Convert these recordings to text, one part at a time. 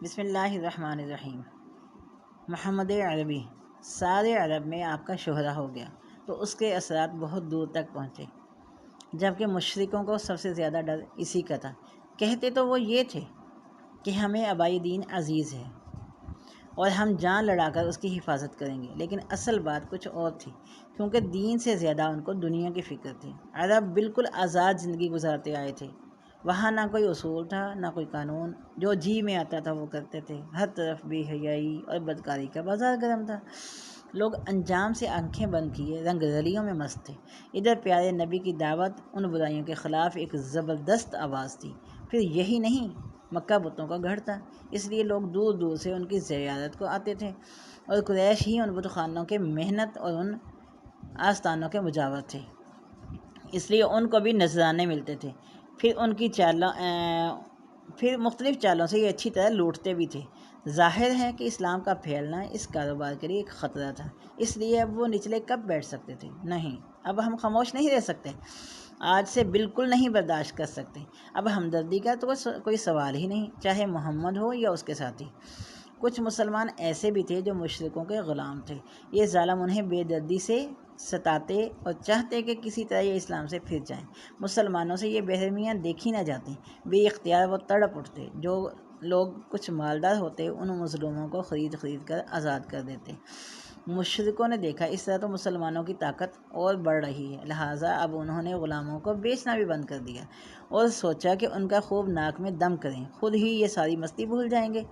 بسم اللہ الرحمن الرحیم۔ محمد عربی سارے عرب میں آپ کا شہرہ ہو گیا تو اس کے اثرات بہت دور تک پہنچے، جبکہ مشرکوں کو سب سے زیادہ ڈر اسی کا تھا۔ کہتے تو وہ یہ تھے کہ ہمیں آبائی دین عزیز ہے اور ہم جان لڑا کر اس کی حفاظت کریں گے، لیکن اصل بات کچھ اور تھی، کیونکہ دین سے زیادہ ان کو دنیا کی فکر تھی۔ عرب بالکل آزاد زندگی گزارتے آئے تھے، وہاں نہ کوئی اصول تھا نہ کوئی قانون، جو جی میں آتا تھا وہ کرتے تھے، ہر طرف بے حیائی اور بدکاری کا بازار گرم تھا۔ لوگ انجام سے آنکھیں بند کیے رنگ رلیوں میں مست تھے۔ ادھر پیارے نبی کی دعوت ان برائیوں کے خلاف ایک زبردست آواز تھی۔ پھر یہی نہیں، مکہ بتوں کا گھر تھا، اس لیے لوگ دور دور سے ان کی زیارت کو آتے تھے، اور قریش ہی ان بت خانوں کے محنت اور ان آستانوں کے مجاور تھے، اس لیے ان کو بھی نذرانے ملتے تھے۔ پھر مختلف چالوں سے یہ اچھی طرح لوٹتے بھی تھے۔ ظاہر ہے کہ اسلام کا پھیلنا اس کاروبار کے لیے ایک خطرہ تھا، اس لیے اب وہ نچلے کب بیٹھ سکتے تھے؟ نہیں، اب ہم خاموش نہیں رہ سکتے، آج سے بالکل نہیں برداشت کر سکتے۔ اب ہمدردی کا تو کوئی سوال ہی نہیں، چاہے محمد ہو یا اس کے ساتھی۔ کچھ مسلمان ایسے بھی تھے جو مشرکوں کے غلام تھے، یہ ظالم انہیں بے دردی سے ستاتے اور چاہتے کہ کسی طرح یہ اسلام سے پھر جائیں۔ مسلمانوں سے یہ بےرحمیاں دیکھی نہ جاتی، بے اختیار وہ تڑپ اٹھتے۔ جو لوگ کچھ مالدار ہوتے ان مظلوموں کو خرید کر آزاد کر دیتے۔ مشرکوں نے دیکھا اس طرح تو مسلمانوں کی طاقت اور بڑھ رہی ہے، لہٰذا اب انہوں نے غلاموں کو بیچنا بھی بند کر دیا اور سوچا کہ ان کا خوب ناک میں دم کریں، خود ہی یہ ساری مستی بھول جائیں گے۔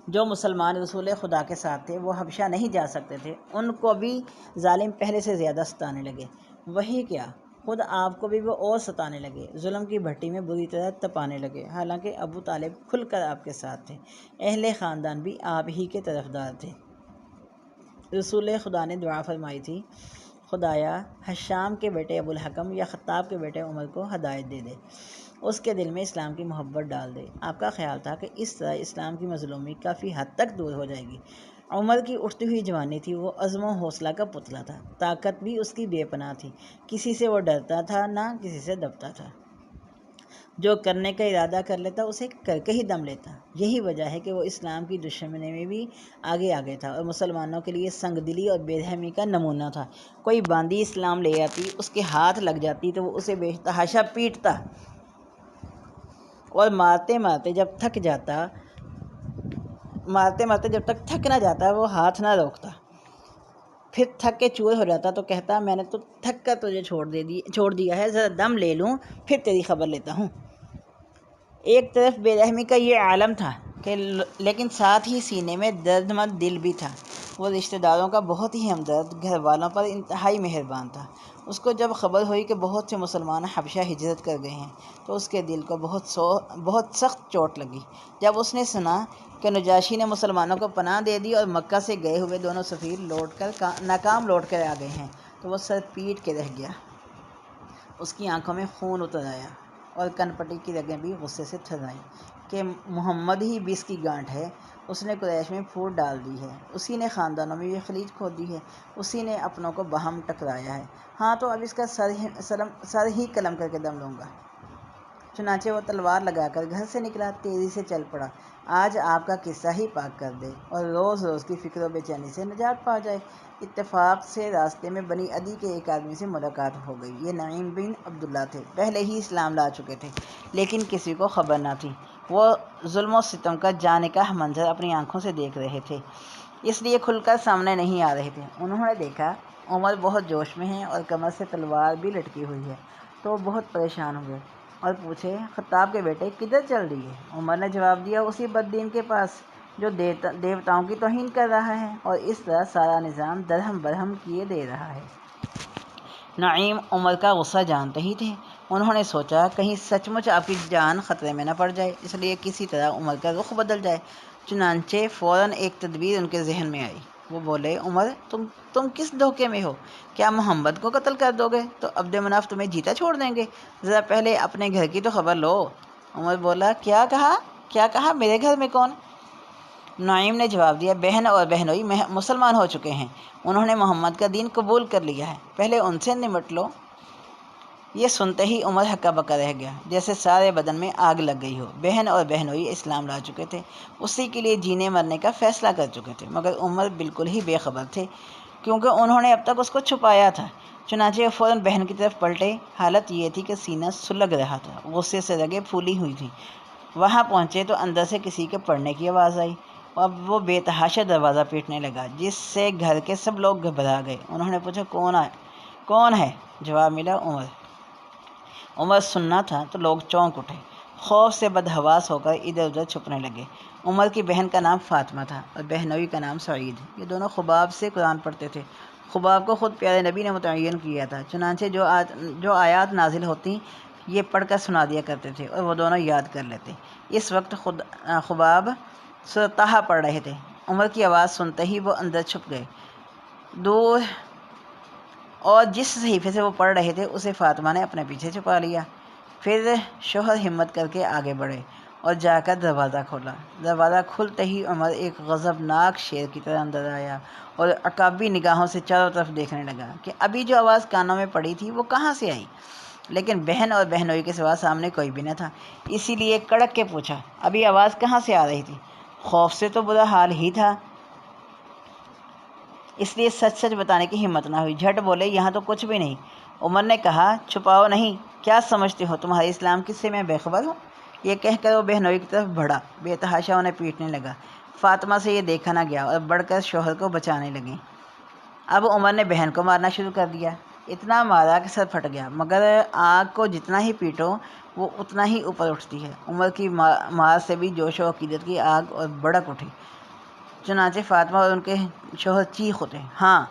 جو مسلمان رسول خدا کے ساتھ تھے وہ حبشہ نہیں جا سکتے تھے، ان کو بھی ظالم پہلے سے زیادہ ستانے لگے۔ وہی کیا، خود آپ کو بھی وہ اور ستانے لگے، ظلم کی بھٹی میں بری طرح تپانے لگے۔ حالانکہ ابو طالب کھل کر آپ کے ساتھ تھے، اہل خاندان بھی آپ ہی کے طرفدار تھے۔ رسول خدا نے دعا فرمائی تھی، خدایا حشام کے بیٹے ابو الحکم یا خطاب کے بیٹے عمر کو ہدایت دے دے، اس کے دل میں اسلام کی محبت ڈال دے۔ آپ کا خیال تھا کہ اس طرح اسلام کی مظلومی کافی حد تک دور ہو جائے گی۔ عمر کی اٹھتی ہوئی جوانی تھی، وہ عزم و حوصلہ کا پتلا تھا، طاقت بھی اس کی بے پناہ تھی، کسی سے وہ ڈرتا تھا نہ کسی سے دبتا تھا۔ جو کرنے کا ارادہ کر لیتا اسے کر کے ہی دم لیتا۔ یہی وجہ ہے کہ وہ اسلام کی دشمنی میں بھی آگے تھا اور مسلمانوں کے لیے سنگ دلی اور بے رحمی کا نمونہ تھا۔ کوئی باندی اسلام لے آتی، اس کے ہاتھ لگ جاتی تو وہ اسے بے تحاشا پیٹتا اور مارتے مارتے جب تک تھک نہ جاتا وہ ہاتھ نہ روکتا، پھر تھک کے چور ہو جاتا تو کہتا میں نے تو تھک کر تجھے چھوڑ دیا ہے، ذرا دم لے لوں پھر تیری خبر لیتا ہوں۔ ایک طرف بے رحمی کا یہ عالم تھا لیکن ساتھ ہی سینے میں درد مند دل بھی تھا۔ وہ رشتہ داروں کا بہت ہی ہمدرد، گھر والوں پر انتہائی مہربان تھا۔ اس کو جب خبر ہوئی کہ بہت سے مسلمان حبشہ ہجرت کر گئے ہیں تو اس کے دل کو بہت سخت چوٹ لگی۔ جب اس نے سنا کہ نجاشی نے مسلمانوں کو پناہ دے دی اور مکہ سے گئے ہوئے دونوں سفیر ناکام لوٹ کر آ گئے ہیں تو وہ سر پیٹ کے رہ گیا۔ اس کی آنکھوں میں خون اتر آیا اور کن پٹی کی رگیں بھی غصے سے تھر آئیں کہ محمد ہی بیس کی گانٹھ ہے، اس نے قریش میں پھوٹ ڈال دی ہے، اسی نے خاندانوں میں یہ خلیج کھود دی ہے، اسی نے اپنوں کو باہم ٹکرایا ہے۔ ہاں تو اب اس کا سر ہی قلم کر کے دم لوں گا۔ چنانچہ وہ تلوار لگا کر گھر سے نکلا، تیزی سے چل پڑا، آج آپ کا قصہ ہی پاک کر دے اور روز روز کی فکر و بے چینی سے نجات پا جائے۔ اتفاق سے راستے میں بنی عدی کے ایک آدمی سے ملاقات ہو گئی۔ یہ نعیم بن عبداللہ تھے، پہلے ہی اسلام لا چکے تھے لیکن کسی کو خبر نہ تھی۔ وہ ظلم و ستم کا جانکاہ منظر اپنی آنکھوں سے دیکھ رہے تھے، اس لیے کھل کر سامنے نہیں آ رہے تھے۔ انہوں نے دیکھا عمر بہت جوش میں ہے اور کمر سے تلوار بھی لٹکی ہوئی ہے تو وہ بہت پریشان ہوئے اور پوچھے، خطاب کے بیٹے کدھر چل دیے؟ عمر نے جواب دیا، اسی بددین کے پاس جو دیوتاؤں کی توہین کر رہا ہے اور اس طرح سارا نظام درہم برہم کیے دے رہا ہے۔ نعیم عمر کا غصہ جانتے ہی تھے، انہوں نے سوچا کہیں سچ مچ آپ کی جان خطرے میں نہ پڑ جائے، اس لیے کسی طرح عمر کا رخ بدل جائے۔ چنانچہ فوراً ایک تدبیر ان کے ذہن میں آئی۔ وہ بولے، عمر تم کس دھوکے میں ہو؟ کیا محمد کو قتل کر دو گے تو عبد مناف تمہیں جیتا چھوڑ دیں گے؟ ذرا پہلے اپنے گھر کی تو خبر لو۔ عمر بولا، کیا کہا میرے گھر میں کون؟ نعیم نے جواب دیا، بہن اور بہنوئی مسلمان ہو چکے ہیں، انہوں نے محمد کا دین قبول کر لیا ہے، پہلے ان سے نمٹ لو۔ یہ سنتے ہی عمر ہکا بکا رہ گیا، جیسے سارے بدن میں آگ لگ گئی ہو۔ بہن اور بہنوئی اسلام لا چکے تھے، اسی کے لیے جینے مرنے کا فیصلہ کر چکے تھے، مگر عمر بالکل ہی بے خبر تھے، کیونکہ انہوں نے اب تک اس کو چھپایا تھا۔ چنانچہ وہ فوراً بہن کی طرف پلٹے۔ حالت یہ تھی کہ سینہ سلگ رہا تھا، غصے سے رگیں پھولی ہوئی تھیں۔ وہاں پہنچے تو اندر سے کسی کے پڑھنے کی آواز آئی۔ اب وہ بے تحاشا دروازہ پیٹنے لگا، جس سے گھر کے سب لوگ گھبرا گئے۔ انہوں نے پوچھا، کون ہے؟ جواب ملا، عمر۔ عمر سننا تھا تو لوگ چونک اٹھے، خوف سے بدحواس ہو کر ادھر ادھر چھپنے لگے۔ عمر کی بہن کا نام فاطمہ تھا اور بہنوئی کا نام سعید۔ یہ دونوں خباب سے قرآن پڑھتے تھے۔ خباب کو خود پیارے نبی نے متعین کیا تھا، چنانچہ جو آیات نازل ہوتی یہ پڑھ کر سنا دیا کرتے تھے اور وہ دونوں یاد کر لیتے۔ اس وقت خباب سورۃ طٰہٰ پڑھ رہے تھے۔ عمر کی آواز سنتے ہی وہ اندر چھپ گئے دور، اور جس صحیفے سے وہ پڑھ رہے تھے اسے فاطمہ نے اپنے پیچھے چھپا لیا۔ پھر شوہر ہمت کر کے آگے بڑھے اور جا کر دروازہ کھولا۔ دروازہ کھلتے ہی عمر ایک غضبناک شیر کی طرح اندر آیا اور عقابی نگاہوں سے چاروں طرف دیکھنے لگا کہ ابھی جو آواز کانوں میں پڑی تھی وہ کہاں سے آئی، لیکن بہن اور بہنوئی کے سوا سامنے کوئی بھی نہ تھا۔ اسی لیے کڑک کے پوچھا، ابھی آواز کہاں سے آ رہی تھی؟ خوف سے تو برا حال ہی تھا، اس لیے سچ سچ بتانے کی ہمت نہ ہوئی۔ جھٹ بولے، یہاں تو کچھ بھی نہیں۔ عمر نے کہا، چھپاؤ نہیں، کیا سمجھتے ہو تمہارے اسلام کس سے میں بے خبر ہوں؟ یہ کہہ کر وہ بہنوئی کی طرف بڑھا، بے تحاشا انہیں پیٹنے لگا۔ فاطمہ سے یہ دیکھا نہ گیا اور بڑھ کر شوہر کو بچانے لگیں۔ اب عمر نے بہن کو مارنا شروع کر دیا، اتنا مارا کہ سر پھٹ گیا، مگر آگ کو جتنا ہی پیٹو وہ اتنا ہی اوپر اٹھتی ہے۔ عمر کی مار سے بھی جوش و عقیدت کی آگ اور بھڑک اٹھی، چنانچہ فاطمہ اور ان کے شوہر چیخ اٹھے، ہاں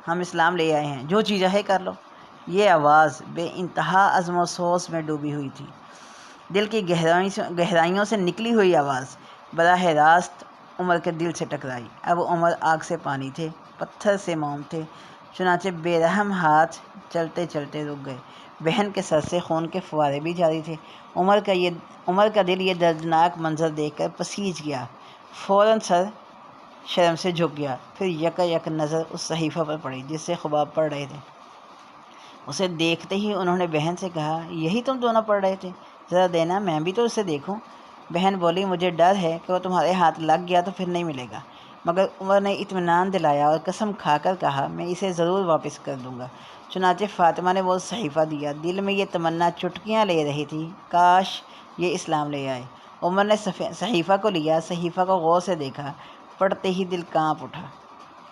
ہم اسلام لے آئے ہیں، جو چیز ہے کر لو۔ یہ آواز بے انتہا عزم و سوز میں ڈوبی ہوئی تھی، دل کی گہرائیوں سے نکلی ہوئی آواز براہ راست عمر کے دل سے ٹکرائی۔ اب عمر آگ سے پانی تھے، پتھر سے موم تھے، چنانچہ بے رحم ہاتھ چلتے چلتے رک گئے۔ بہن کے سر سے خون کے فوارے بھی جاری تھے۔ عمر کا دل یہ دردناک منظر دیکھ کر پسیج گیا، فوراً سر شرم سے جھک گیا۔ پھر یک نظر اس صحیفہ پر پڑی جس سے خباب پڑھ رہے تھے۔ اسے دیکھتے ہی انہوں نے بہن سے کہا، یہی تم دونوں پڑھ رہے تھے، ذرا دینا میں بھی تو اسے دیکھوں۔ بہن بولی، مجھے ڈر ہے کہ وہ تمہارے ہاتھ لگ گیا تو پھر نہیں ملے گا، مگر عمر نے اطمینان دلایا اور قسم کھا کر کہا، میں اسے ضرور واپس کر دوں گا۔ چنانچہ فاطمہ نے وہ صحیفہ دیا۔ دل میں یہ تمنا چٹکیاں لے رہی تھی، کاش یہ اسلام لے آئے۔ عمر نے صحیفہ کو لیا، صحیفہ کو غور سے دیکھا، پڑھتے ہی دل کانپ اٹھا،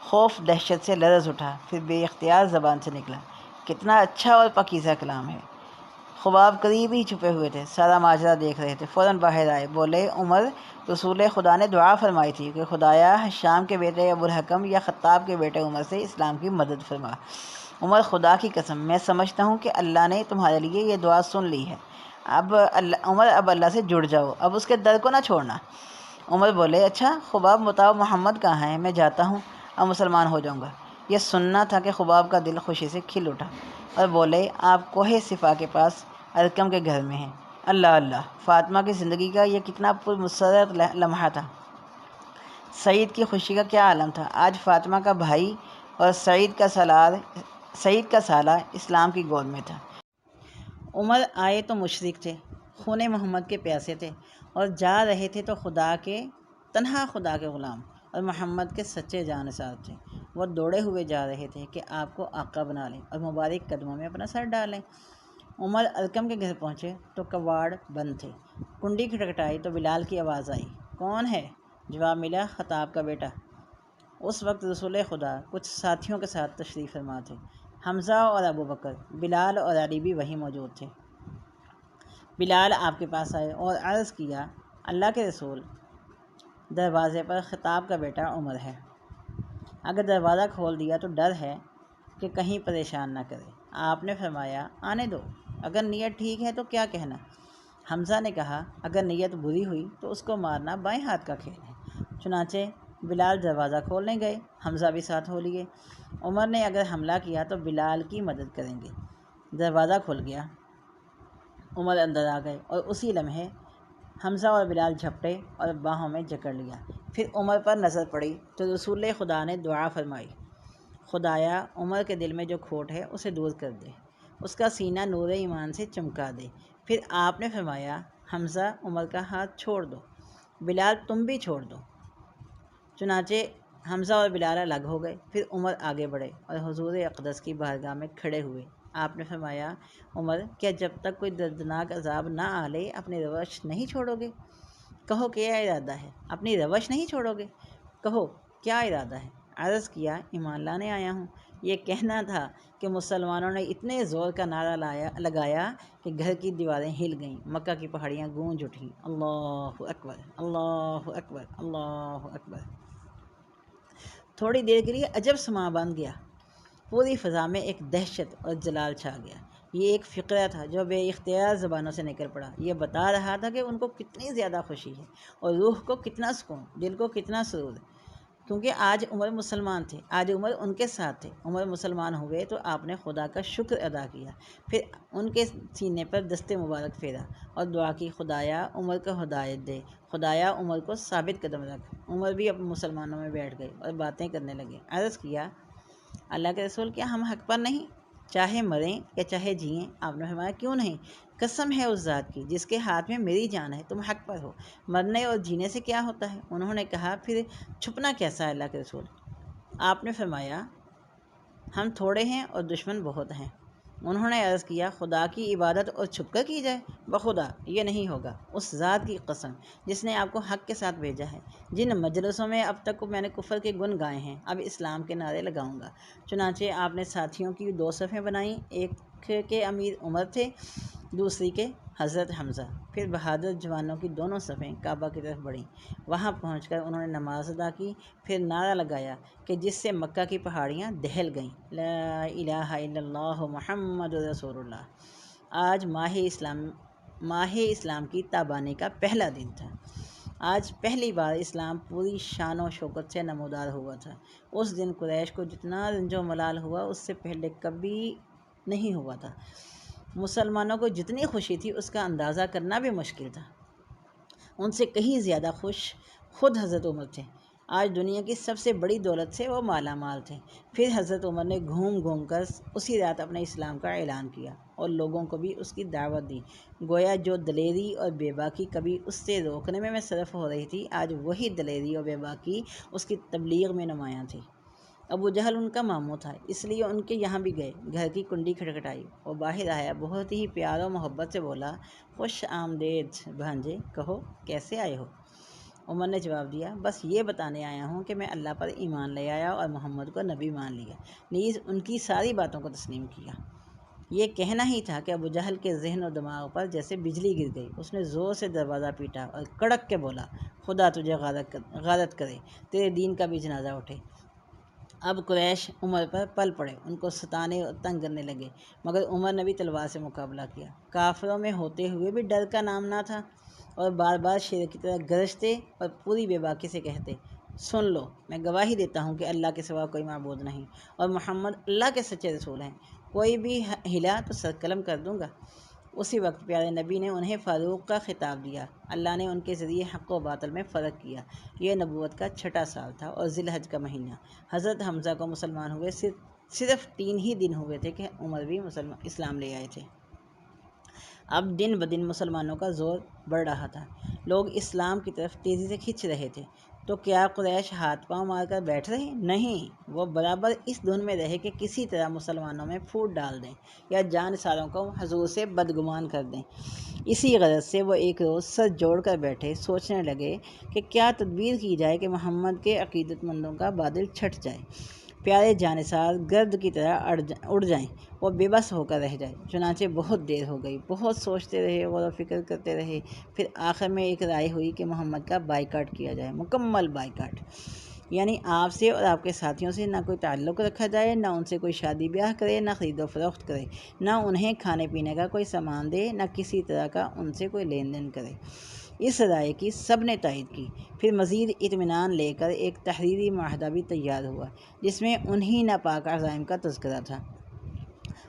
خوف دہشت سے لرز اٹھا، پھر بے اختیار زبان سے نکلا، کتنا اچھا اور پاکیزہ کلام ہے۔ خباب قریب ہی چھپے ہوئے تھے، سارا ماجرا دیکھ رہے تھے، فوراً باہر آئے، بولے، عمر، رسول خدا نے دعا فرمائی تھی کہ خدایا ہشام کے بیٹے ابوالحکم یا خطاب کے بیٹے عمر سے اسلام کی مدد فرما۔ عمر، خدا کی قسم میں سمجھتا ہوں کہ اللہ نے تمہارے لیے یہ دعا سن لی ہے۔ اب اللہ سے جڑ جاؤ، اب اس کے در کو نہ چھوڑنا۔ عمر بولے، اچھا خباب بتاؤ محمد کہاں ہے، میں جاتا ہوں، اب مسلمان ہو جاؤں گا۔ یہ سننا تھا کہ خباب کا دل خوشی سے کھل اٹھا اور بولے، آپ کوہ صفا کے پاس ارقم کے گھر میں ہیں۔ اللہ اللہ! فاطمہ کی زندگی کا یہ کتنا پرمسرت لمحہ تھا، سعید کی خوشی کا کیا عالم تھا۔ آج فاطمہ کا بھائی اور سعید کا سالہ اسلام کی گود میں تھا۔ عمر آئے تو مشرک تھے، خون محمد کے پیاسے تھے، اور جا رہے تھے تو تنہا خدا کے غلام اور محمد کے سچے جانثار تھے۔ وہ دوڑے ہوئے جا رہے تھے کہ آپ کو آقا بنا لیں اور مبارک قدموں میں اپنا سر ڈالیں۔ عمر ارقم کے گھر پہنچے تو کواڑ بند تھے۔ کنڈی کھٹکھٹائی تو بلال کی آواز آئی، کون ہے؟ جواب ملا، خطاب کا بیٹا۔ اس وقت رسول خدا کچھ ساتھیوں کے ساتھ تشریف فرما تھے۔ حمزہ اور ابوبکر، بلال اور علی بھی وہیں موجود تھے۔ بلال آپ کے پاس آئے اور عرض کیا، اللہ کے رسول، دروازے پر خطاب کا بیٹا عمر ہے، اگر دروازہ کھول دیا تو ڈر ہے کہ کہیں پریشان نہ کرے۔ آپ نے فرمایا، آنے دو، اگر نیت ٹھیک ہے تو کیا کہنا۔ حمزہ نے کہا، اگر نیت بری ہوئی تو اس کو مارنا بائیں ہاتھ کا کھیل ہے۔ چنانچہ بلال دروازہ کھولنے گئے، حمزہ بھی ساتھ ہو لیے۔ عمر نے اگر حملہ کیا تو بلال کی مدد کریں گے۔ دروازہ کھل گیا، عمر اندر آ گئے اور اسی لمحے حمزہ اور بلال جھپٹے اور باہوں میں جکڑ لیا۔ پھر عمر پر نظر پڑی تو رسول خدا نے دعا فرمائی، خدایا عمر کے دل میں جو کھوٹ ہے اسے دور کر دے، اس کا سینہ نور ایمان سے چمکا دے۔ پھر آپ نے فرمایا حمزہ عمر کا ہاتھ چھوڑ دو، بلال تم بھی چھوڑ دو۔ چنانچہ حمزہ اور بلال الگ ہو گئے۔ پھر عمر آگے بڑھے اور حضور اقدس کی بارگاہ میں کھڑے ہوئے۔ آپ نے فرمایا عمر کیا جب تک کوئی دردناک عذاب نہ آ لے اپنی روش نہیں چھوڑو گے؟ کہو کیا ارادہ ہے؟ اپنی روش نہیں چھوڑو گے؟ کہو کیا ارادہ ہے؟ عرض کیا ایمان لانے آیا ہوں۔ یہ کہنا تھا کہ مسلمانوں نے اتنے زور کا نعرہ لگایا کہ گھر کی دیواریں ہل گئیں، مکہ کی پہاڑیاں گونج اٹھیں، اللہ اکبر اللہ اکبر اللہ اکبر۔ تھوڑی دیر کے لیے عجب سما بن گیا، پوری فضا میں ایک دہشت اور جلال چھا گیا۔ یہ ایک فقرہ تھا جو بے اختیار زبانوں سے نکل پڑا، یہ بتا رہا تھا کہ ان کو کتنی زیادہ خوشی ہے اور روح کو کتنا سکون، دل کو کتنا سرور، کیونکہ آج عمر مسلمان تھے، آج عمر ان کے ساتھ تھے۔ عمر مسلمان ہوئے تو آپ نے خدا کا شکر ادا کیا، پھر ان کے سینے پر دست مبارک پھیرا اور دعا کی خدایا عمر کو ہدایت دے، خدایا عمر کو ثابت قدم رکھ۔ عمر بھی اب مسلمانوں میں بیٹھ گئے اور باتیں کرنے لگے۔ عرض کیا اللہ کے رسول کیا ہم حق پر نہیں؟ چاہے مریں یا چاہے جئیں؟ آپ نے فرمایا کیوں نہیں، قسم ہے اس ذات کی جس کے ہاتھ میں میری جان ہے، تم حق پر ہو، مرنے اور جینے سے کیا ہوتا ہے؟ انہوں نے کہا پھر چھپنا کیسا ہے اللہ کے رسول؟ آپ نے فرمایا ہم تھوڑے ہیں اور دشمن بہت ہیں۔ انہوں نے عرض کیا خدا کی عبادت اور چھپ کر کی جائے؟ بخدا یہ نہیں ہوگا، اس ذات کی قسم جس نے آپ کو حق کے ساتھ بھیجا ہے۔ جن مجلسوں میں اب تک میں نے کفر کے گن گائے ہیں اب اسلام کے نعرے لگاؤں گا۔ چنانچہ آپ نے ساتھیوں کی 2 صفیں بنائیں، ایک کے امیر عمر تھے، دوسری کے حضرت حمزہ۔ پھر بہادر جوانوں کی دونوں صفیں کعبہ کی طرف بڑھیں۔ وہاں پہنچ کر انہوں نے نماز ادا کی، پھر نعرہ لگایا کہ جس سے مکہ کی پہاڑیاں دہل گئیں، لا الہ الا اللہ محمد رسول اللہ۔ آج ماہ اسلام کی تابانی کا پہلا دن تھا۔ آج پہلی بار اسلام پوری شان و شوکت سے نمودار ہوا تھا۔ اس دن قریش کو جتنا رنج و ملال ہوا اس سے پہلے کبھی نہیں ہوا تھا۔ مسلمانوں کو جتنی خوشی تھی اس کا اندازہ کرنا بھی مشکل تھا۔ ان سے کہیں زیادہ خوش خود حضرت عمر تھے۔ آج دنیا کی سب سے بڑی دولت سے وہ مالا مال تھے۔ پھر حضرت عمر نے گھوم گھوم کر اسی رات اپنے اسلام کا اعلان کیا اور لوگوں کو بھی اس کی دعوت دی۔ گویا جو دلیری اور بے باکی کبھی اس سے روکنے میں صرف ہو رہی تھی، آج وہی دلیری اور بے باکی اس کی تبلیغ میں نمایاں تھی۔ ابو جہل ان کا ماموں تھا، اس لیے ان کے یہاں بھی گئے۔ گھر کی کنڈی کھٹکھٹائی، وہ باہر آیا، بہت ہی پیار و محبت سے بولا خوش آمدید بھانجے، کہو کیسے آئے ہو؟ عمر نے جواب دیا بس یہ بتانے آیا ہوں کہ میں اللہ پر ایمان لے آیا اور محمد کو نبی مان لیا، نیز ان کی ساری باتوں کو تسلیم کیا۔ یہ کہنا ہی تھا کہ ابو جہل کے ذہن و دماغ پر جیسے بجلی گر گئی۔ اس نے زور سے دروازہ پیٹا اور کڑک کے بولا خدا تجھے غارت کرے، تیرے دین کا بھی جنازہ اٹھے۔ اب قریش عمر پر پل پڑے، ان کو ستانے اور تنگ کرنے لگے، مگر عمر نے بھی تلوار سے مقابلہ کیا۔ کافروں میں ہوتے ہوئے بھی ڈر کا نام نہ تھا اور بار بار شیر کی طرح گرجتے اور پوری بے باکی سے کہتے سن لو، میں گواہی دیتا ہوں کہ اللہ کے سوا کوئی معبود نہیں اور محمد اللہ کے سچے رسول ہیں، کوئی بھی ہلا تو سر قلم کر دوں گا۔ اسی وقت پیارے نبی نے انہیں فاروق کا خطاب دیا۔ اللہ نے ان کے ذریعے حق و باطل میں فرق کیا۔ یہ نبوت کا 6واں سال تھا اور ذی الحج کا مہینہ۔ حضرت حمزہ کو مسلمان ہوئے صرف 3 ہی دن ہوئے تھے کہ عمر بھی اسلام لے آئے تھے۔ اب دن بدن مسلمانوں کا زور بڑھ رہا تھا، لوگ اسلام کی طرف تیزی سے کھنچ رہے تھے۔ تو کیا قریش ہاتھ پاؤں مار کر بیٹھ رہے؟ نہیں، وہ برابر اس دھن میں رہے کہ کسی طرح مسلمانوں میں پھوٹ ڈال دیں یا جانثاروں کو حضور سے بدگمان کر دیں۔ اسی غرض سے وہ ایک روز سر جوڑ کر بیٹھے، سوچنے لگے کہ کیا تدبیر کی جائے کہ محمد کے عقیدت مندوں کا بادل چھٹ جائے، پیارے جانثار گرد کی طرح اڑ جائیں، وہ بے بس ہو کر رہ جائے۔ چنانچہ بہت دیر ہو گئی، بہت سوچتے رہے، غور و فکر کرتے رہے، پھر آخر میں ایک رائے ہوئی کہ محمد کا بائیکاٹ کیا جائے، مکمل بائیکاٹ، یعنی آپ سے اور آپ کے ساتھیوں سے نہ کوئی تعلق رکھا جائے، نہ ان سے کوئی شادی بیاہ کرے، نہ خرید و فروخت کرے، نہ انہیں کھانے پینے کا کوئی سامان دے، نہ کسی طرح کا ان سے کوئی لین دین کرے۔ اس رائے کی سب نے تائید کی۔ پھر مزید اطمینان لے کر ایک تحریری معاہدہ بھی تیار ہوا جس میں انہی ناپاک عزائم کا تذکرہ تھا۔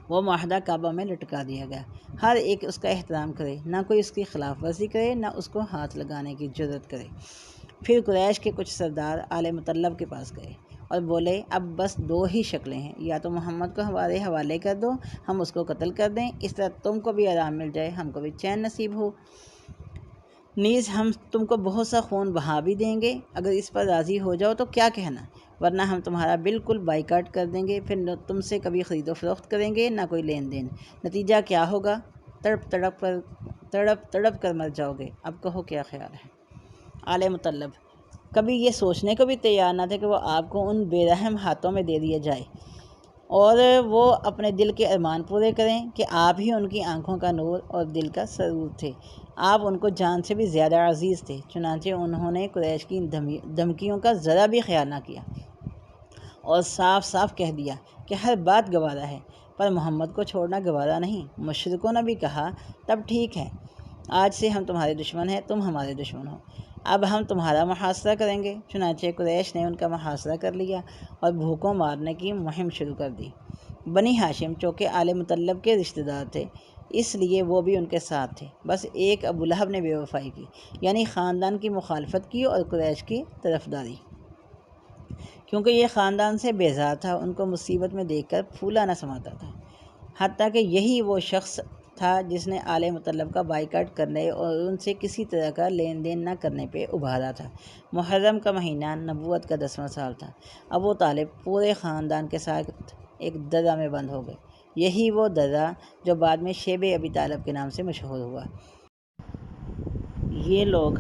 وہ معاہدہ کعبہ میں لٹکا دیا گیا، ہر ایک اس کا احترام کرے، نہ کوئی اس کی خلاف ورزی کرے، نہ اس کو ہاتھ لگانے کی جرات کرے۔ پھر قریش کے کچھ سردار آل مطلب کے پاس گئے، اور بولے اب بس 2 ہی شکلیں ہیں، یا تو محمد کو ہمارے حوالے کر دو، ہم اس کو قتل کر دیں، اس طرح تم کو بھی آرام مل جائے، ہم کو بھی چین نصیب ہو، نیز ہم تم کو بہت سا خون بہا بھی دیں گے، اگر اس پر راضی ہو جاؤ تو کیا کہنا، ورنہ ہم تمہارا بالکل بائیکاٹ کر دیں گے، پھر نہ تم سے کبھی خرید و فروخت کریں گے نہ کوئی لین دین، نتیجہ کیا ہوگا، تڑپ کر مر جاؤ گے، اب کہو کیا خیال ہے۔ آل مطلب کبھی یہ سوچنے کو بھی تیار نہ تھے کہ وہ آپ کو ان بے رحم ہاتھوں میں دے دیا جائے اور وہ اپنے دل کے ارمان پورے کریں کہ آپ ہی ان کی آنکھوں کا نور اور دل کا سرور تھے، آپ ان کو جان سے بھی زیادہ عزیز تھے، چنانچہ انہوں نے قریش کی دھمکیوں کا ذرا بھی خیال نہ کیا اور صاف صاف کہہ دیا کہ ہر بات گوارا ہے، پر محمد کو چھوڑنا گوارا نہیں۔ مشرکوں نے بھی کہا تب ٹھیک ہے، آج سے ہم تمہارے دشمن ہیں، تم ہمارے دشمن ہو، اب ہم تمہارا محاصرہ کریں گے۔ چنانچہ قریش نے ان کا محاصرہ کر لیا اور بھوکوں مارنے کی مہم شروع کر دی۔ بنی ہاشم چونکہ آل مطلب کے رشتہ دار تھے، اس لیے وہ بھی ان کے ساتھ تھے، بس ایک ابو لہب نے بے وفائی کی، یعنی خاندان کی مخالفت کی اور قریش کی طرفداری، کیونکہ یہ خاندان سے بیزار تھا، ان کو مصیبت میں دیکھ کر پھولا نہ سماتا تھا، حتیٰ کہ یہی وہ شخص تھا جس نے آل مطلب کا بائیکاٹ کرنے اور ان سے کسی طرح کا لین دین نہ کرنے پہ ابھارا تھا۔ محرم کا مہینہ نبوت کا 10واں سال تھا، ابو طالب پورے خاندان کے ساتھ ایک درہ میں بند ہو گئے، یہی وہ درہ جو بعد میں شیب ابی طالب کے نام سے مشہور ہوا۔ یہ لوگ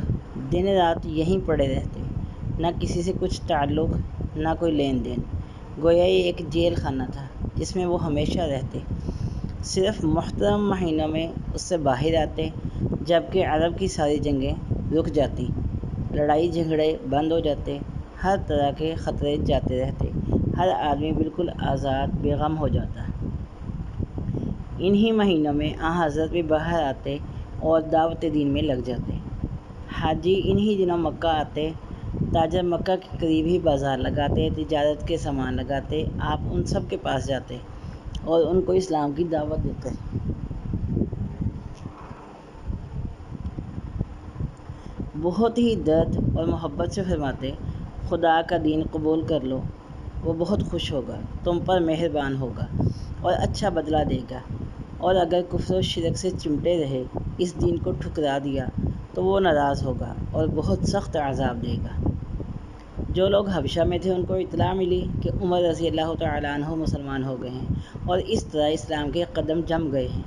دن رات یہیں پڑے رہتے، نہ کسی سے کچھ تعلق نہ کوئی لین دین، گویا یہ ایک جیل خانہ تھا جس میں وہ ہمیشہ رہتے، صرف محترم مہینوں میں اس سے باہر آتے، جبکہ عرب کی ساری جنگیں رک جاتی، لڑائی جھگڑے بند ہو جاتے، ہر طرح کے خطرے جاتے رہتے، ہر آدمی بالکل آزاد بے غم ہو جاتا۔ انہی مہینوں میں حضرت بھی باہر آتے اور دعوت دین میں لگ جاتے۔ حاجی انہی دنوں مکہ آتے، تاجر مکہ کے قریب ہی بازار لگاتے، تجارت کے سامان لگاتے، آپ ان سب کے پاس جاتے اور ان کو اسلام کی دعوت دیتے۔ بہت ہی درد اور محبت سے فرماتے، خدا کا دین قبول کر لو، وہ بہت خوش ہوگا، تم پر مہربان ہوگا اور اچھا بدلہ دے گا، اور اگر کفر و شرک سے چمٹے رہے، اس دین کو ٹھکرا دیا تو وہ ناراض ہوگا اور بہت سخت عذاب دے گا۔ جو لوگ حبشہ میں تھے ان کو اطلاع ملی کہ عمر رضی اللہ تعالیٰ عنہ مسلمان ہو گئے ہیں اور اس طرح اسلام کے قدم جم گئے ہیں،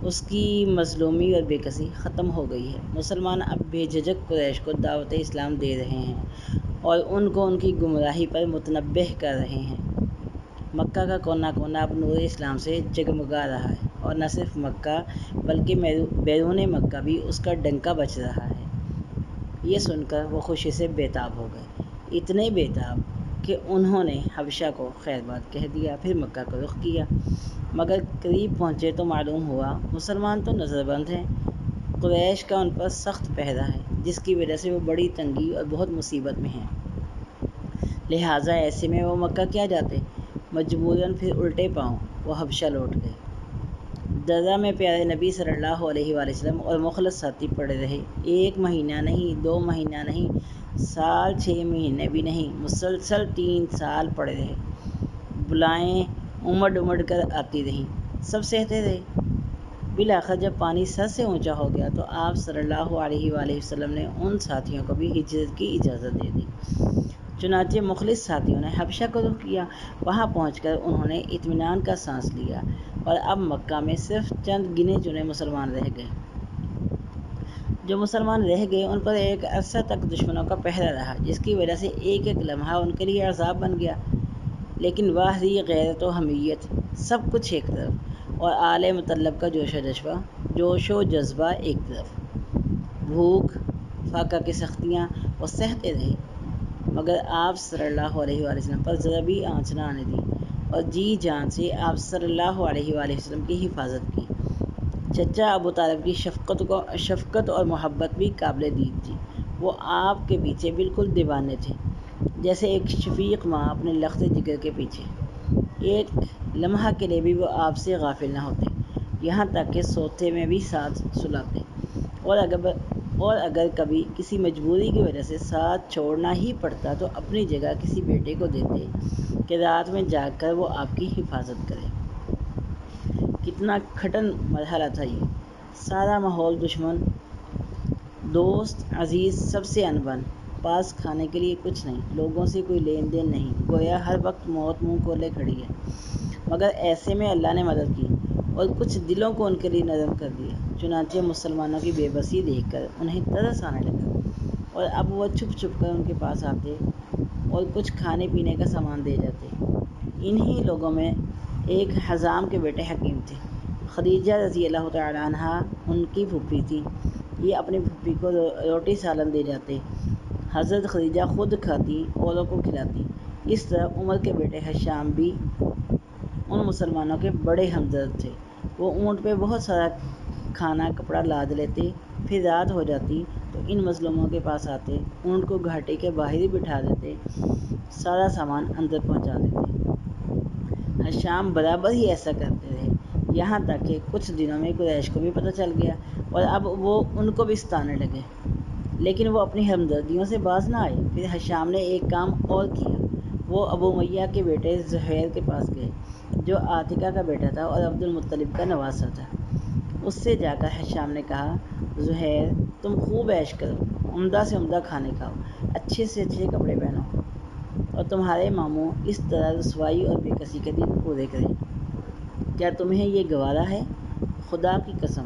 اس کی مظلومی اور بے کسی ختم ہو گئی ہے، مسلمان اب بے جھجک قریش کو دعوت اسلام دے رہے ہیں اور ان کو ان کی گمراہی پر متنبہ کر رہے ہیں۔ مکہ کا کونا کونا اب نور اسلام سے جگمگا رہا ہے، اور نہ صرف مکہ بلکہ بیرون مکہ بھی اس کا ڈنکا بج رہا ہے۔ یہ سن کر وہ خوشی سے بےتاب ہو گئے، اتنے بےتاب کہ انہوں نے حبشہ کو خیر باد کہہ دیا، پھر مکہ کو رخ کیا، مگر قریب پہنچے تو معلوم ہوا مسلمان تو نظر بند ہیں، قریش کا ان پر سخت پہرا ہے، جس کی وجہ سے وہ بڑی تنگی اور بہت مصیبت میں ہیں، لہٰذا ایسے میں وہ مکہ کیا جاتے، مجبوراً پھر الٹے پاؤں وہ حبشہ لوٹ گئے۔ درہ میں پیارے نبی صلی اللہ علیہ وآلہ وسلم اور مخلص ساتھی پڑے رہے، 1 مہینہ نہیں، 2 مہینہ نہیں، سال 6 مہینے بھی نہیں، مسلسل 3 سال پڑے رہے، بلائیں امڑ امڑ کر آتی رہیں، سب سہتے رہے، بالآخر جب پانی سر سے اونچا ہو گیا تو آپ صلی اللہ علیہ وآلہ وسلم نے ان ساتھیوں کو بھی ہجرت کی اجازت دے دی، چنانچہ مخلص ساتھیوں نے حبشہ کو رخ کیا، وہاں پہنچ کر انہوں نے اطمینان کا سانس لیا، اور اب مکہ میں صرف چند گنے چنے مسلمان رہ گئے۔ جو مسلمان رہ گئے ان پر ایک عرصہ تک دشمنوں کا پہرا رہا، جس کی وجہ سے ایک ایک لمحہ ان کے لیے عذاب بن گیا، لیکن واہ رہی غیرت و حمیت، سب کچھ ایک طرف، اور آل مطلب کا جوش و جذبہ ایک طرف، بھوک فاقہ کی سختیاں وہ سہتے رہے، مگر آپ صلی اللہ علیہ وآلہ وسلم پر ذرا بھی آنچ نہ آنے دی، اور جی جان سے آپ صلی اللہ علیہ وآلہ وسلم کی حفاظت کی۔ چچا ابو طالب کی شفقت اور محبت بھی قابل دید تھی، وہ آپ کے پیچھے بالکل دیوانے تھے، جیسے ایک شفیق ماں اپنے لخت جگر کے پیچھے، ایک لمحہ کے لیے بھی وہ آپ سے غافل نہ ہوتے، یہاں تک کہ سوتے میں بھی ساتھ سلاتے، اور اور اگر کبھی کسی مجبوری کی وجہ سے ساتھ چھوڑنا ہی پڑتا تو اپنی جگہ کسی بیٹے کو دیتے کہ رات میں جاگ کر وہ آپ کی حفاظت کرے۔ کتنا کھٹن مرحلہ تھا یہ، سارا ماحول دشمن، دوست عزیز سب سے انبن، پاس کھانے کے لیے کچھ نہیں، لوگوں سے کوئی لین دین نہیں، گویا ہر وقت موت منہ کھولے کھڑی ہے۔ مگر ایسے میں اللہ نے مدد کی اور کچھ دلوں کو ان کے لیے نرم کر دیا۔ چنانچہ مسلمانوں کی بے بسی دیکھ کر انہیں ترس آنے لگا اور اب وہ چھپ چھپ کر ان کے پاس آتے اور کچھ کھانے پینے کا سامان دے جاتے۔ انہی لوگوں میں ایک حزام کے بیٹے حکیم تھے۔ خدیجہ رضی اللہ تعالیٰ عنہ ان کی پھوپھی تھی۔ یہ اپنی پھوپھی کو روٹی سالن دے جاتے، حضرت خدیجہ خود کھاتی، اوروں کو کھلاتی۔ اس طرح عمر کے بیٹے حشام بھی ان مسلمانوں کے بڑے ہمدرد تھے۔ وہ اونٹ پہ بہت سارا کھانا کپڑا لاد لیتے، پھر رات ہو جاتی تو ان مظلوموں کے پاس آتے، اونٹ کو گھاٹی کے باہر ہی بٹھا دیتے، سارا سامان اندر پہنچا دیتے۔ حشام برابر ہی ایسا کرتے رہے، یہاں تک کہ کچھ دنوں میں قریش کو بھی پتہ چل گیا اور اب وہ ان کو بھی ستانے لگے، لیکن وہ اپنی ہمدردیوں سے باز نہ آئے۔ پھر حشام نے ایک کام اور کیا، وہ ابو امیہ کے بیٹے زہیر کے پاس گئے، جو عاتکہ کا بیٹا تھا اور عبد المطلب کا نواسہ تھا۔ اس سے جا کر حشام نے کہا، زہیر تم خوب عیش کرو، عمدہ سے عمدہ کھانے کھاؤ، اچھے سے اچھے کپڑے پہنو، اور تمہارے ماموں اس طرح رسوائی اور بے کسی کے دن پورے کریں۔ کیا تمہیں یہ گوارا ہے؟ خدا کی قسم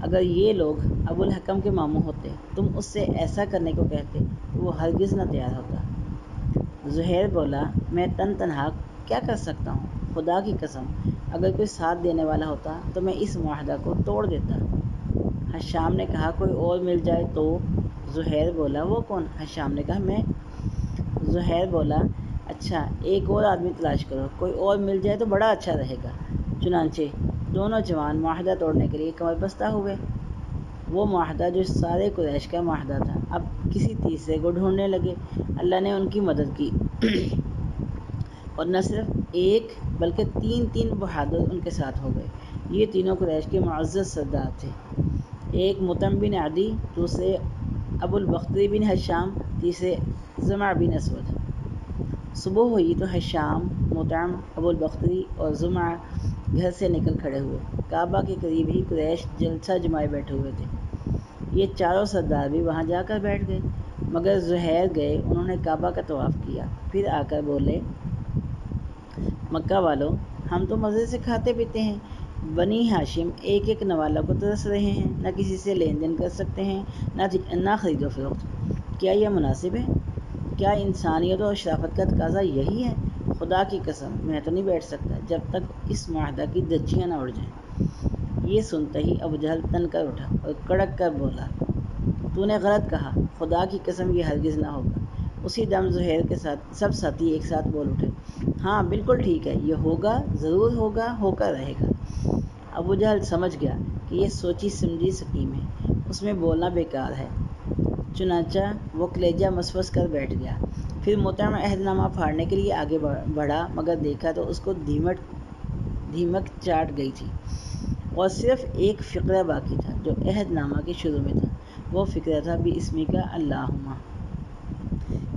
اگر یہ لوگ ابو الحکم کے ماموں ہوتے، تم اس سے ایسا کرنے کو کہتے تو وہ ہرگز نہ تیار ہوتا۔ زہیر بولا، میں تنہا کیا کر سکتا ہوں؟ خدا کی قسم اگر کوئی ساتھ دینے والا ہوتا تو میں اس معاہدہ کو توڑ دیتا۔ حشام نے کہا، کوئی اور مل جائے تو؟ زہیر بولا، وہ کون؟ حشام نے کہا، میں۔ زہیر بولا، اچھا ایک اور آدمی تلاش کرو، کوئی اور مل جائے تو بڑا اچھا رہے گا۔ چنانچہ دونوں جوان معاہدہ توڑنے کے لیے کمر بستہ ہوئے۔ وہ معاہدہ جو سارے قریش کا معاہدہ تھا، اب کسی تیسرے کو ڈھونڈنے لگے۔ اللہ نے ان کی مدد کی اور نہ صرف ایک بلکہ تین بہادر ان کے ساتھ ہو گئے۔ یہ تینوں قریش کے معزز سردار تھے، ایک مطعم بن عدی، دوسرے ابو البختری بن حشام، تیسرے زمع بن اسود۔ صبح ہوئی تو حشام، مطعم، ابو البختری اور زمع گھر سے نکل کھڑے ہوئے۔ کعبہ کے قریب ہی قریش جلسہ جمائے بیٹھے ہوئے تھے۔ یہ چاروں سردار بھی وہاں جا کر بیٹھ گئے، مگر زہیر گئے، انہوں نے کعبہ کا طواف کیا، پھر آ کر بولے، مکہ والو، ہم تو مزے سے کھاتے پیتے ہیں، بنی ہاشم ایک ایک نوالہ کو ترس رہے ہیں، نہ کسی سے لین دین کر سکتے ہیں، نہ خرید و فروخت۔ کیا یہ مناسب ہے؟ کیا انسانیت اور شرافت کا تقاضا یہی ہے؟ خدا کی قسم میں تو نہیں بیٹھ سکتا جب تک اس معاہدہ کی دھجیاں نہ اڑ جائیں۔ یہ سنتے ہی ابو جہل تن کر اٹھا اور کڑک کر بولا، تو نے غلط کہا، خدا کی قسم یہ ہرگز نہ ہوگا۔ اسی دم زہیر کے سب ساتھی ایک ساتھ بول اٹھے، ہاں بالکل ٹھیک ہے، یہ ہوگا، ضرور ہوگا، ہو کر رہے گا۔ ابو جہل سمجھ گیا کہ یہ سوچی سمجھی سکیم ہے، اس میں بولنا بیکار ہے، چنانچہ وہ کلیجہ مسوس کر بیٹھ گیا۔ پھر مطعم عہد نامہ پھاڑنے کے لیے آگے بڑھا، مگر دیکھا تو اس کو دھیمک چاٹ گئی تھی اور صرف ایک فقرہ باقی تھا جو عہد نامہ کے شروع میں تھا۔ وہ فقرہ تھا، بِاسْمِکَ اللہم۔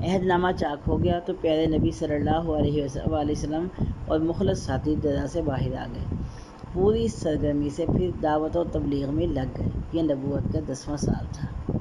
عہد نامہ چاک ہو گیا تو پیارے نبی صلی اللہ علیہ وآلہ وسلم اور مخلص ساتھی درا سے باہر آ گئے، پوری سرگرمی سے پھر دعوت و تبلیغ میں لگ گئے۔ یہ نبوت کا 10واں سال تھا۔